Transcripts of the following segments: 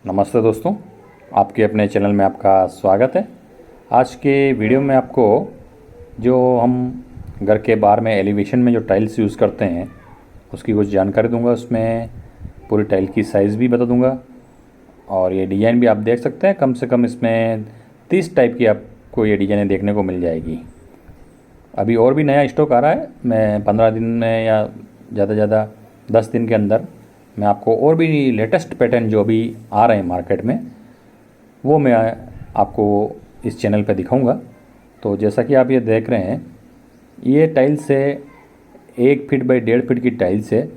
नमस्ते दोस्तों, आपके अपने चैनल में आपका स्वागत है। आज के वीडियो में आपको जो हम घर के बाहर में एलिवेशन में जो टाइल्स यूज़ करते हैं उसकी कुछ जानकारी दूंगा। उसमें पूरी टाइल की साइज़ भी बता दूंगा और ये डिज़ाइन भी आप देख सकते हैं। कम से कम इसमें 30 टाइप की आपको ये डिज़ाइनें देखने को मिल जाएगी। अभी और भी नया स्टॉक आ रहा है। मैं 15 दिन में या ज़्यादा से ज़्यादा 10 दिन के अंदर मैं आपको और भी लेटेस्ट पैटर्न जो भी आ रहे हैं मार्केट में वो मैं आपको इस चैनल पे दिखाऊंगा। तो जैसा कि आप ये देख रहे हैं, ये टाइल्स है 1 फीट बाई 1.5 फीट की टाइल्स है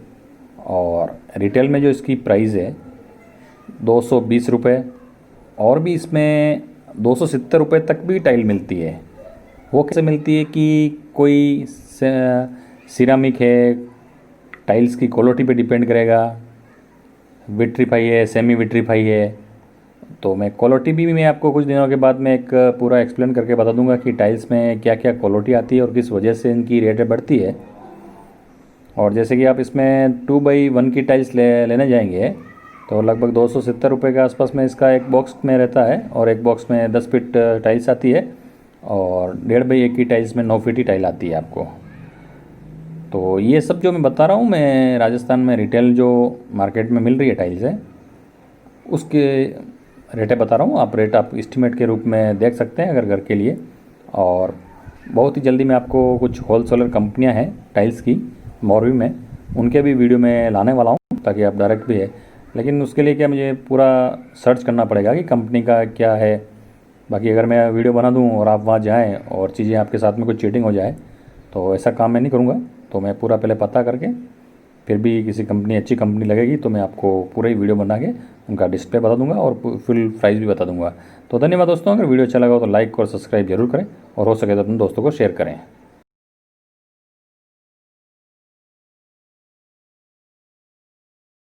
और रिटेल में जो इसकी प्राइस है 220 रुपये, और भी इसमें 270 रुपये तक भी टाइल मिलती है। वो कैसे मिलती है कि कोई सिरामिक है, टाइल्स की क्वालिटी पे डिपेंड करेगा, विट्रीफाई है, सेमी विट्रीफाई है। तो मैं क्वालिटी भी मैं आपको कुछ दिनों के बाद में एक पूरा एक्सप्लेन करके बता दूंगा कि टाइल्स में क्या क्या क्वालिटी आती है और किस वजह से इनकी रेट बढ़ती है। और जैसे कि आप इसमें 2x1 की टाइल्स लेने जाएंगे तो लगभग 270 रुपये के आसपास में इसका एक बॉक्स में रहता है, और एक बॉक्स में 10 फीट टाइल्स आती है और 1.5x1 की टाइल्स में 9 फीट ही टाइल आती है आपको। तो ये सब जो मैं बता रहा हूँ, मैं राजस्थान में रिटेल जो मार्केट में मिल रही है टाइल्स है उसके रेटें बता रहा हूँ। आप रेट आप एस्टीमेट के रूप में देख सकते हैं अगर घर के लिए। और बहुत ही जल्दी मैं आपको कुछ होलसेलर कंपनियाँ हैं टाइल्स की मोरवी में, उनके भी वीडियो में लाने वाला हूँ ताकि आप डायरेक्ट भी है। लेकिन उसके लिए क्या मुझे पूरा सर्च करना पड़ेगा कि कंपनी का क्या है। बाकी अगर मैं वीडियो बना दूँ और आप वहाँ जाएँ और चीज़ें आपके साथ में कुछ चीटिंग हो जाए तो ऐसा काम मैं नहीं करूँगा। तो मैं पूरा पहले पता करके फिर भी किसी कंपनी अच्छी कंपनी लगेगी तो मैं आपको पूरा ही वीडियो बना के उनका डिस्प्ले बता दूंगा और फुल प्राइस भी बता दूंगा। तो धन्यवाद दोस्तों। अगर वीडियो अच्छा लगा हो तो लाइक और सब्सक्राइब जरूर करें और हो सके तो अपने दोस्तों को शेयर करें।